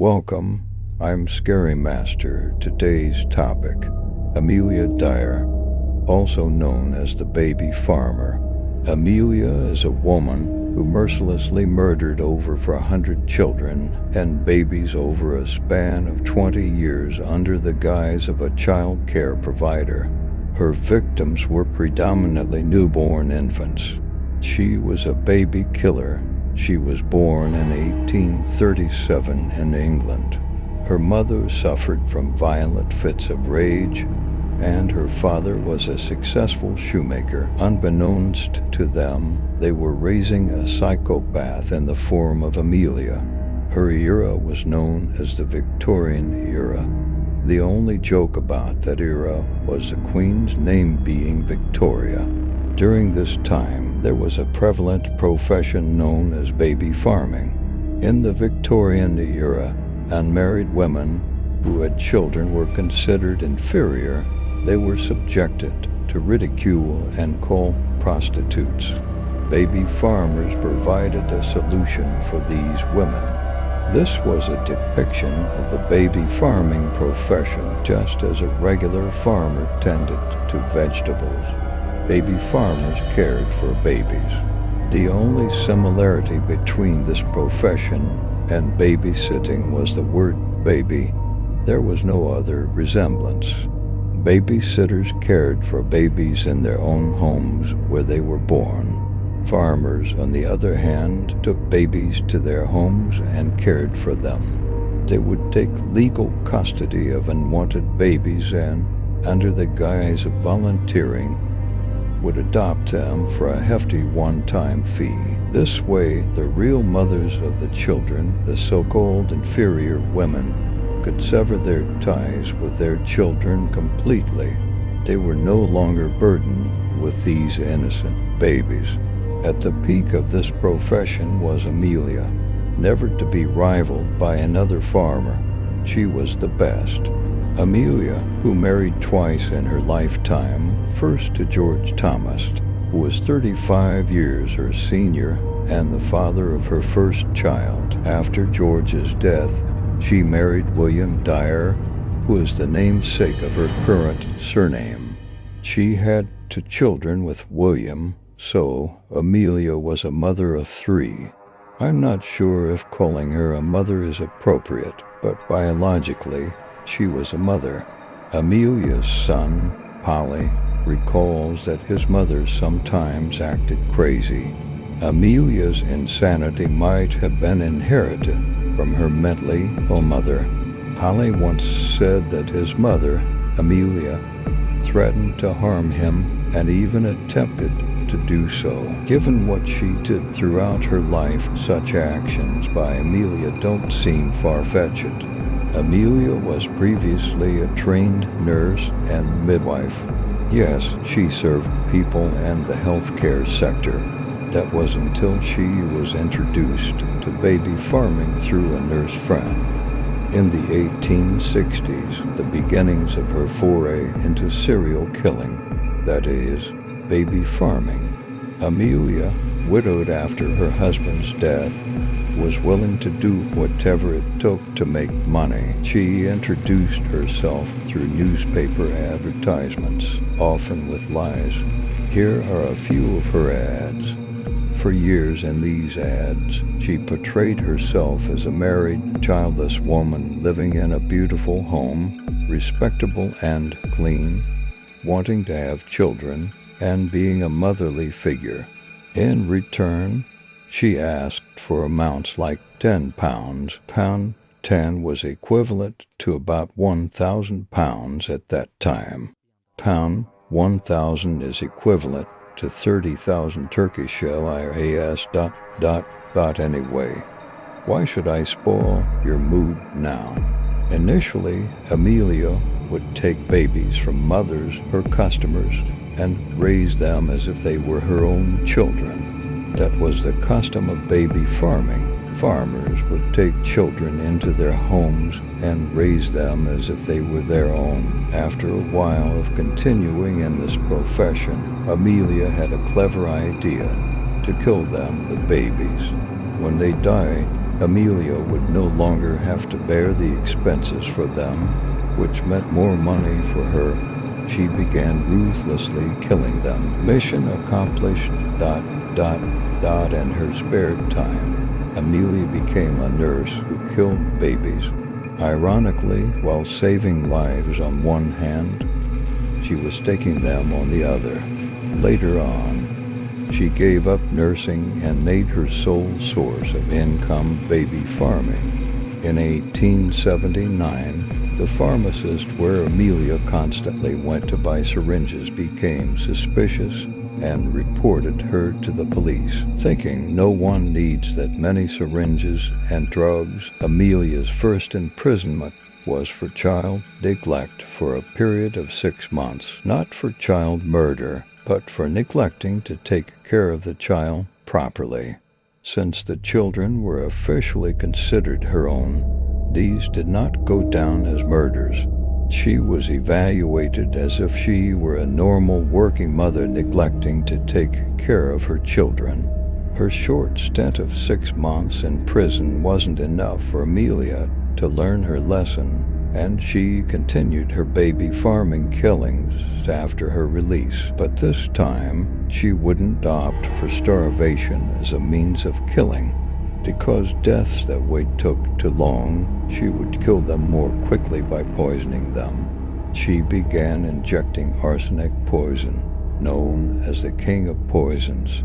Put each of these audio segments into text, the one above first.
Welcome, I'm Scary Master. Today's topic, Amelia Dyer, also known as the baby farmer. Amelia is a woman who mercilessly murdered over 100 children and babies over a span of 20 years under the guise of a child care provider. Her victims were predominantly newborn infants. She was a baby killer. She was born in 1837 in England. Her mother suffered from violent fits of rage, and her father was a successful shoemaker. Unbeknownst to them, they were raising a psychopath in the form of Amelia. Her era was known as the Victorian era. The only joke about that era was the Queen's name being Victoria. During this time, there was a prevalent profession known as baby farming. In the Victorian era, unmarried women who had children were considered inferior. They were subjected to ridicule and called prostitutes. Baby farmers provided a solution for these women. This was a depiction of the baby farming profession, just as a regular farmer tended to vegetables. Baby farmers cared for babies. The only similarity between this profession and babysitting was the word baby. There was no other resemblance. Babysitters cared for babies in their own homes where they were born. Farmers, on the other hand, took babies to their homes and cared for them. They would take legal custody of unwanted babies and, under the guise of volunteering, would adopt them for a hefty one-time fee. This way, the real mothers of the children, the so-called inferior women, could sever their ties with their children completely. They were no longer burdened with these innocent babies. At the peak of this profession was Amelia, never to be rivaled by another farmer. She was the best. Amelia, who married twice in her lifetime, first to George Thomas, who was 35 years her senior and the father of her first child. After George's death, she married William Dyer, who is the namesake of her current surname. She had 2 children with William, so Amelia was a mother of 3. I'm not sure if calling her a mother is appropriate, but biologically, she was a mother. Amelia's son, Polly, recalls that his mother sometimes acted crazy. Amelia's insanity might have been inherited from her mentally ill mother. Polly once said that his mother, Amelia, threatened to harm him and even attempted to do so. Given what she did throughout her life, such actions by Amelia don't seem far-fetched. Amelia was previously a trained nurse and midwife. Yes, she served people in the healthcare sector. That was until she was introduced to baby farming through a nurse friend. In the 1860s, the beginnings of her foray into serial killing, that is, baby farming. Amelia, widowed after her husband's death, was willing to do whatever it took to make money. She introduced herself through newspaper advertisements, often with lies. Here are a few of her ads. For years in these ads, she portrayed herself as a married, childless woman living in a beautiful home, respectable and clean, wanting to have children, and being a motherly figure. In return, she asked for amounts like £10. Pound 10 was equivalent to about £1,000 at that time. Pound 1,000 is equivalent to 30,000 Turkish liras. But anyway, why should I spoil your mood now? Initially, Amelia would take babies from mothers, her customers, and raise them as if they were her own children. That was the custom of baby farming. Farmers would take children into their homes and raise them as if they were their own. After a while of continuing in this profession, Amelia had a clever idea to kill them, the babies. When they died, Amelia would no longer have to bear the expenses for them, which meant more money for her. She began ruthlessly killing them. Mission accomplished. In her spare time, Amelia became a nurse who killed babies. Ironically, while saving lives on one hand, she was taking them on the other. Later on, she gave up nursing and made her sole source of income baby farming. In 1879, the pharmacist where Amelia constantly went to buy syringes became suspicious and reported her to the police. Thinking no one needs that many syringes and drugs, Amelia's first imprisonment was for child neglect for a period of 6 months, not for child murder, but for neglecting to take care of the child properly. Since the children were officially considered her own, these did not go down as murders. She was evaluated as if she were a normal working mother neglecting to take care of her children. Her short stint of 6 months in prison wasn't enough for Amelia to learn her lesson, and she continued her baby farming killings after her release. But this time, she wouldn't opt for starvation as a means of killing. Because deaths that wait took too long, she would kill them more quickly by poisoning them. She began injecting arsenic poison, known as the king of poisons,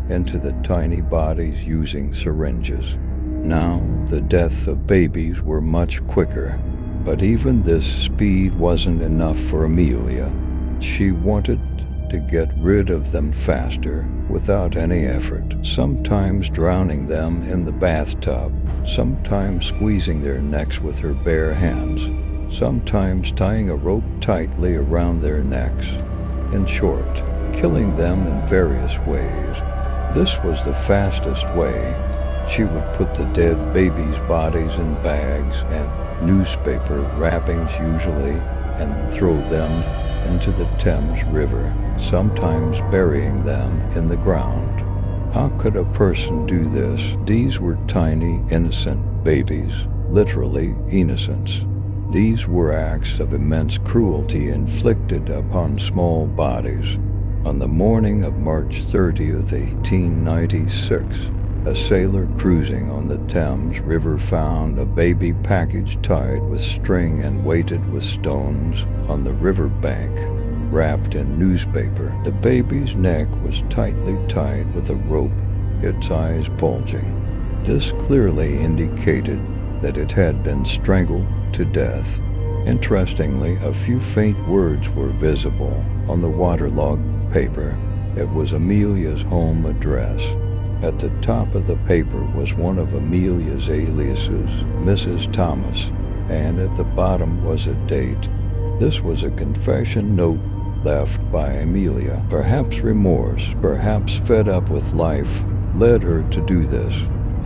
into the tiny bodies using syringes. Now, the deaths of babies were much quicker, but even this speed wasn't enough for Amelia. She wanted to get rid of them faster without any effort, sometimes drowning them in the bathtub, sometimes squeezing their necks with her bare hands, sometimes tying a rope tightly around their necks. In short, killing them in various ways. This was the fastest way. She would put the dead babies' bodies in bags and newspaper wrappings usually, and throw them into the Thames River, sometimes burying them in the ground. How could a person do this? These were tiny, innocent babies, literally innocents. These were acts of immense cruelty inflicted upon small bodies. On the morning of March 30th, 1896, a sailor cruising on the Thames River found a baby package tied with string and weighted with stones on the river bank, wrapped in newspaper. The baby's neck was tightly tied with a rope, its eyes bulging. This clearly indicated that it had been strangled to death. Interestingly, a few faint words were visible on the waterlogged paper. It was Amelia's home address. At the top of the paper was one of Amelia's aliases, Mrs. Thomas, and at the bottom was a date. This was a confession note left by Amelia. Perhaps remorse, perhaps fed up with life, led her to do this.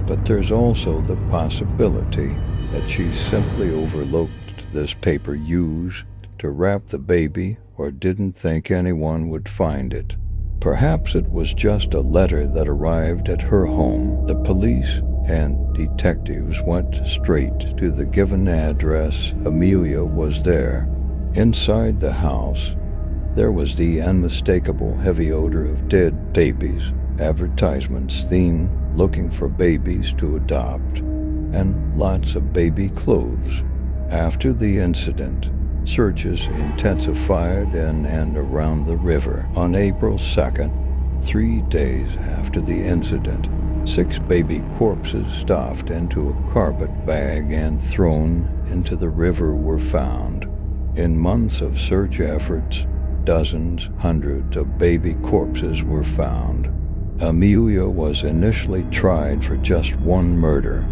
But there's also the possibility that she simply overlooked this paper used to wrap the baby or didn't think anyone would find it. Perhaps it was just a letter that arrived at her home. The police and detectives went straight to the given address. Amelia was there. Inside the house, there was the unmistakable heavy odor of dead babies, advertisements themed looking for babies to adopt, and lots of baby clothes. After the incident, searches intensified in and around the river. On April 2nd, 3 days after the incident, 6 baby corpses stuffed into a carpet bag and thrown into the river were found. In months of search efforts, dozens, hundreds of baby corpses were found. Amelia was initially tried for just one murder.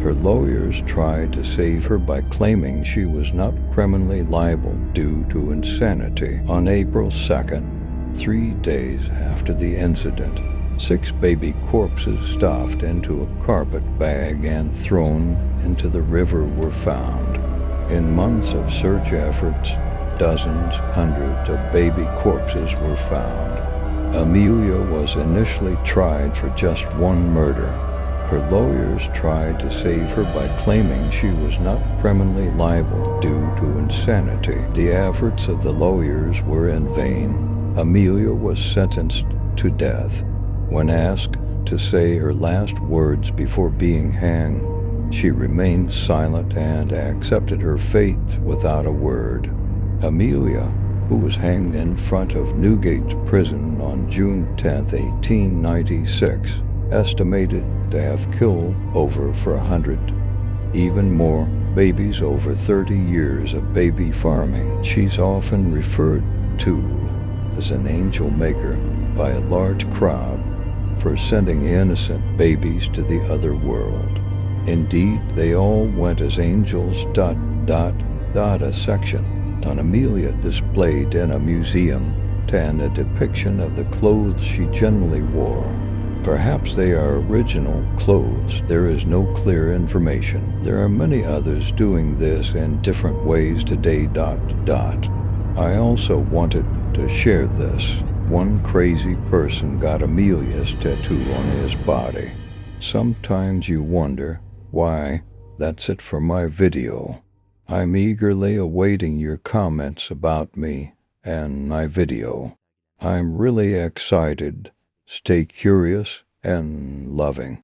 Her lawyers tried to save her by claiming she was not criminally liable due to insanity. On April 2nd, 3 days after the incident, 6 baby corpses stuffed into a carpet bag and thrown into the river were found. In months of search efforts, dozens, hundreds of baby corpses were found. Amelia was initially tried for just one murder. Her lawyers tried to save her by claiming she was not criminally liable due to insanity. The efforts of the lawyers were in vain. Amelia was sentenced to death. When asked to say her last words before being hanged, she remained silent and accepted her fate without a word. Amelia, who was hanged in front of Newgate Prison on June 10, 1896, estimated to have killed over 100, even more, babies over 30 years of baby farming. She's often referred to as an angel maker by a large crowd for sending innocent babies to the other world. Indeed, they all went as angels. A section on Amelia displayed in a museum and a depiction of the clothes she generally wore. Perhaps they are original clothes. There is no clear information. There are many others doing this in different ways today. I also wanted to share this. One crazy person got Amelia's tattoo on his body. Sometimes you wonder why. That's it for my video. I'm eagerly awaiting your comments about me and my video. I'm really excited. Stay curious and loving.